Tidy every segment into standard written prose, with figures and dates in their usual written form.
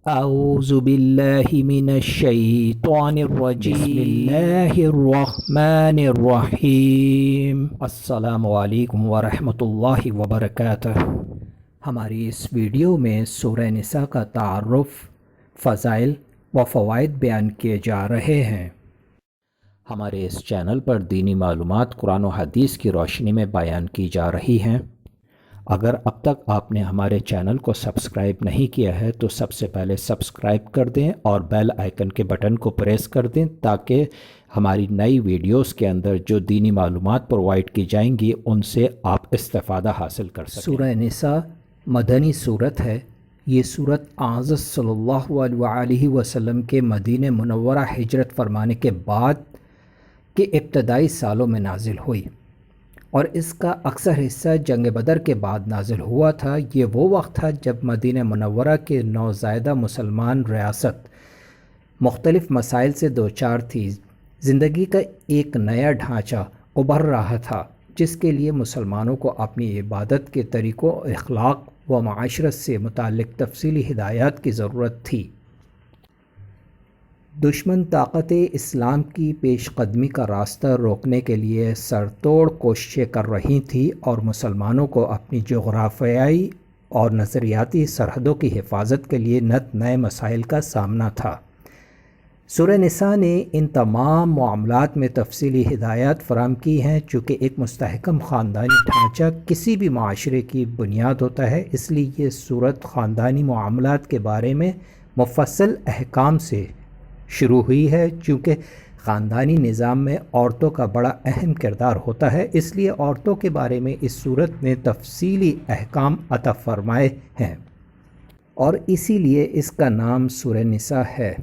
اعوذ باللہ من الشیطان الرجیم بسم اللہ الرحمن الرحیم السلام علیکم ورحمۃ اللہ وبرکاتہ۔ ہماری اس ویڈیو میں سورہ نساء کا تعارف، فضائل و فوائد بیان کیے جا رہے ہیں۔ ہمارے اس چینل پر دینی معلومات قرآن و حدیث کی روشنی میں بیان کی جا رہی ہیں۔ اگر اب تک آپ نے ہمارے چینل کو سبسکرائب نہیں کیا ہے تو سب سے پہلے سبسکرائب کر دیں اور بیل آئیکن کے بٹن کو پریس کر دیں تاکہ ہماری نئی ویڈیوز کے اندر جو دینی معلومات پرووائڈ کی جائیں گی ان سے آپ استفادہ حاصل کر سکیں۔ سورہ نساء مدنی صورت ہے۔ یہ صورت حضرت صلی اللہ علیہ وسلم کے مدینہ منورہ ہجرت فرمانے کے بعد کے ابتدائی سالوں میں نازل ہوئی اور اس کا اکثر حصہ جنگ بدر کے بعد نازل ہوا تھا۔ یہ وہ وقت تھا جب مدینہ منورہ کے نوزائیدہ مسلمان ریاست مختلف مسائل سے دوچار تھی۔ زندگی کا ایک نیا ڈھانچہ ابھر رہا تھا جس کے لیے مسلمانوں کو اپنی عبادت کے طریقوں، اخلاق و معاشرت سے متعلق تفصیلی ہدایات کی ضرورت تھی۔ دشمن طاقت اسلام کی پیش قدمی کا راستہ روکنے کے لیے سر توڑ کوششیں کر رہی تھی اور مسلمانوں کو اپنی جغرافیائی اور نظریاتی سرحدوں کی حفاظت کے لیے نئے مسائل کا سامنا تھا۔ سورہ نساء نے ان تمام معاملات میں تفصیلی ہدایات فراہم کی ہیں۔ چونکہ ایک مستحکم خاندانی ڈھانچہ کسی بھی معاشرے کی بنیاد ہوتا ہے، اس لیے یہ صورت خاندانی معاملات کے بارے میں مفصل احکام سے شروع ہوئی ہے۔ چونکہ خاندانی نظام میں عورتوں کا بڑا اہم کردار ہوتا ہے، اس لیے عورتوں کے بارے میں اس صورت نے تفصیلی احکام عطا فرمائے ہیں اور اسی لیے اس کا نام سورہ نساء ہے۔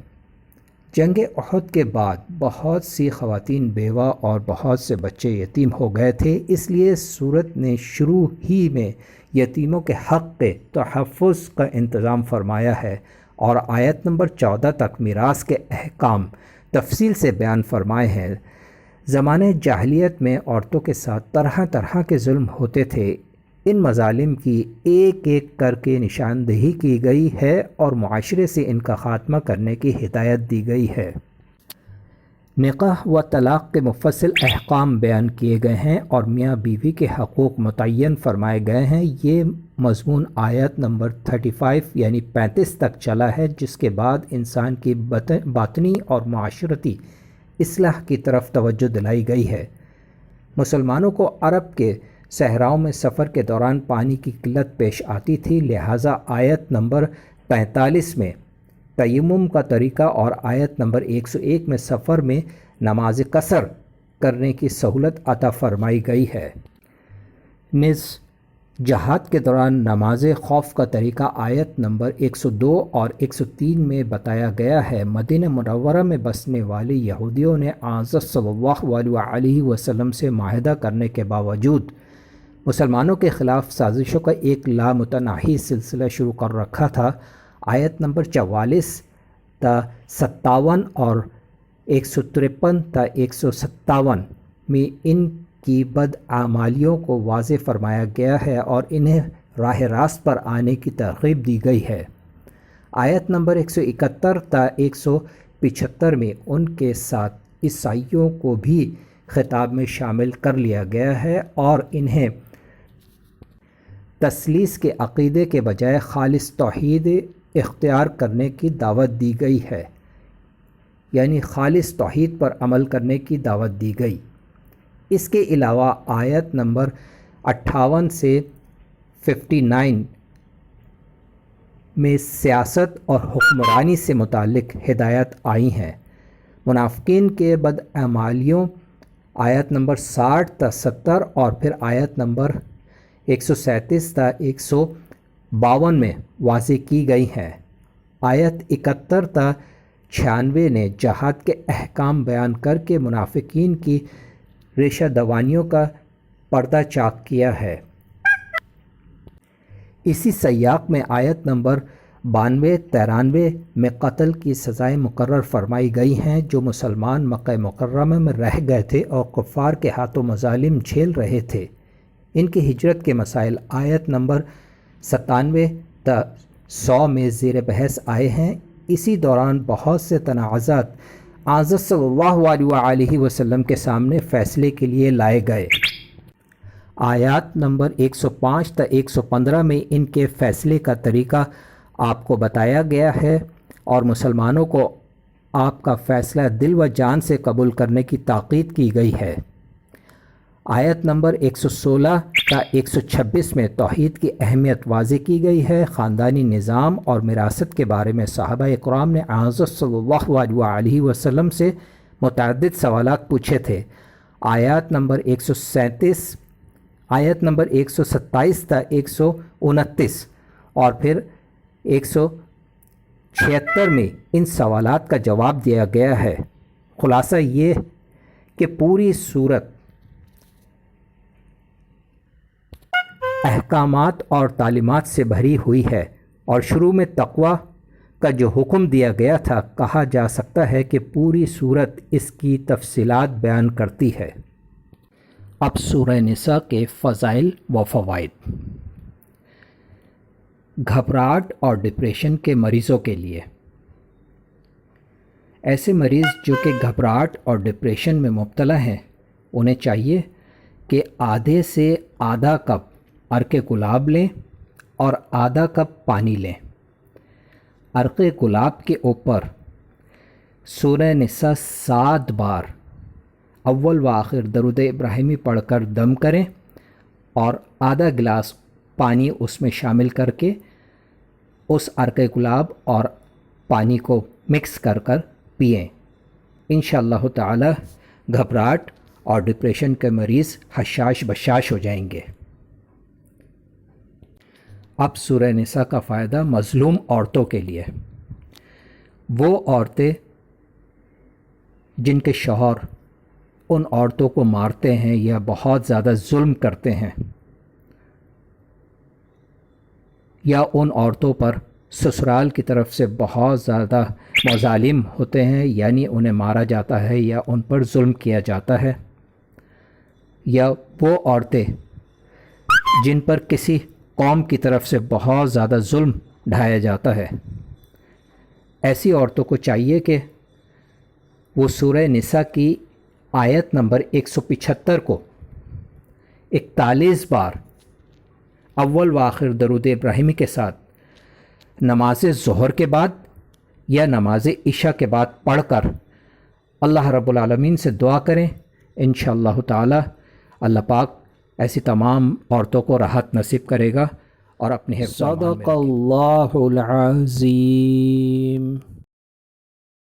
جنگ احد کے بعد بہت سی خواتین بیوہ اور بہت سے بچے یتیم ہو گئے تھے، اس لیے سورت نے شروع ہی میں یتیموں کے حق کے تحفظ کا انتظام فرمایا ہے اور آیت نمبر 14 تک میراث کے احکام تفصیل سے بیان فرمائے ہیں۔ زمانہ جاہلیت میں عورتوں کے ساتھ طرح طرح کے ظلم ہوتے تھے۔ ان مظالم کی ایک ایک کر کے نشاندہی کی گئی ہے اور معاشرے سے ان کا خاتمہ کرنے کی ہدایت دی گئی ہے۔ نکاح و طلاق کے مفصل احکام بیان کیے گئے ہیں اور میاں بیوی کے حقوق متعین فرمائے گئے ہیں۔ یہ مضمون آیت نمبر 35 یعنی 35 تک چلا ہے، جس کے بعد انسان کی باطنی اور معاشرتی اصلاح کی طرف توجہ دلائی گئی ہے۔ مسلمانوں کو عرب کے صحراؤں میں سفر کے دوران پانی کی قلت پیش آتی تھی، لہٰذا آیت نمبر 45 میں تیمم کا طریقہ اور آیت نمبر 101 میں سفر میں نماز قصر کرنے کی سہولت عطا فرمائی گئی ہے۔ نیز جہاد کے دوران نماز خوف کا طریقہ آیت نمبر 102 اور 103 میں بتایا گیا ہے۔ مدینہ منورہ میں بسنے والے یہودیوں نے حضرت صلی اللہ علیہ وسلم سے معاہدہ کرنے کے باوجود مسلمانوں کے خلاف سازشوں کا ایک لامتناہی سلسلہ شروع کر رکھا تھا۔ آیت نمبر 44 تا 57 اور 153 تا 157 میں ان کی بدعمالیوں کو واضح فرمایا گیا ہے اور انہیں راہ راست پر آنے کی ترغیب دی گئی ہے۔ آیت نمبر 171 تا 175 میں ان کے ساتھ عیسائیوں کو بھی خطاب میں شامل کر لیا گیا ہے اور انہیں تثلیث کے عقیدے کے بجائے خالص توحید اختیار کرنے کی دعوت دی گئی ہے، یعنی خالص توحید پر عمل کرنے کی دعوت دی گئی۔ اس کے علاوہ آیت نمبر 58 سے 59 میں سیاست اور حکمرانی سے متعلق ہدایات آئی ہیں۔ منافقین کے بدعمالیوں آیت نمبر 60 تا 70 اور پھر آیت نمبر 137 تا 152 میں واضح کی گئی ہیں۔ آیت 71 تا 96 نے جہاد کے احکام بیان کر کے منافقین کی ریشہ دوانیوں کا پردہ چاک کیا ہے۔ اسی سیاق میں آیت نمبر 92-93 میں قتل کی سزائیں مقرر فرمائی گئی ہیں۔ جو مسلمان مکہ مکرمہ میں رہ گئے تھے اور کفار کے ہاتھوں مظالم جھیل رہے تھے، ان کی ہجرت کے مسائل آیت نمبر 97 تا 100 میں زیر بحث آئے ہیں۔ اسی دوران بہت سے تنازعات حضرت صلی اللہ علیہ وسلم کے سامنے فیصلے کے لیے لائے گئے۔ آیات نمبر 105 تا 115 میں ان کے فیصلے کا طریقہ آپ کو بتایا گیا ہے اور مسلمانوں کو آپ کا فیصلہ دل و جان سے قبول کرنے کی تاکید کی گئی ہے۔ آیت نمبر 116 تا 126 میں توحید کی اہمیت واضح کی گئی ہے۔ خاندانی نظام اور وراثت کے بارے میں صحابہ کرام نے حضرت صلی اللہ علیہ وسلم سے متعدد سوالات پوچھے تھے۔ آیت نمبر 127 تا 129 اور پھر 176 میں ان سوالات کا جواب دیا گیا ہے۔ خلاصہ یہ کہ پوری صورت احکامات اور تعلیمات سے بھری ہوئی ہے، اور شروع میں تقوی کا جو حکم دیا گیا تھا، کہا جا سکتا ہے کہ پوری صورت اس کی تفصیلات بیان کرتی ہے۔ اب سورہ نساء کے فضائل و فوائد۔ گھبراہٹ اور ڈپریشن کے مریضوں کے لیے۔ ایسے مریض جو کہ گھبراہٹ اور ڈپریشن میں مبتلا ہیں، انہیں چاہیے کہ آدھے سے آدھا کپ عرق گلاب لیں اور آدھا کپ پانی لیں۔ عرق گلاب کے اوپر سورہ نساء 7 بار اول و آخر درود ابراہیمی پڑھ کر دم کریں اور آدھا گلاس پانی اس میں شامل کر کے اس عرق گلاب اور پانی کو مکس کر کر پئیں۔ انشاءاللہ تعالی گھبراہٹ اور ڈپریشن کے مریض حشاش بشاش ہو جائیں گے۔ اب سورہ نساء کا فائدہ مظلوم عورتوں کے لیے۔ وہ عورتیں جن کے شوہر ان عورتوں کو مارتے ہیں یا بہت زیادہ ظلم کرتے ہیں، یا ان عورتوں پر سسرال کی طرف سے بہت زیادہ مظالم ہوتے ہیں، یعنی انہیں مارا جاتا ہے یا ان پر ظلم کیا جاتا ہے، یا وہ عورتیں جن پر کسی قوم کی طرف سے بہت زیادہ ظلم ڈھایا جاتا ہے، ایسی عورتوں کو چاہیے کہ وہ سورہ نساء کی آیت نمبر 175 کو 41 بار اول و آخر درود ابراہیمی کے ساتھ نماز ظہر کے بعد یا نماز عشاء کے بعد پڑھ کر اللہ رب العالمین سے دعا کریں۔ انشاءاللہ تعالی اللہ پاک ایسی تمام عورتوں کو راحت نصیب کرے گا اور اپنے حفظ و امان میں رکھے گا۔ صدق اللہ العظیم۔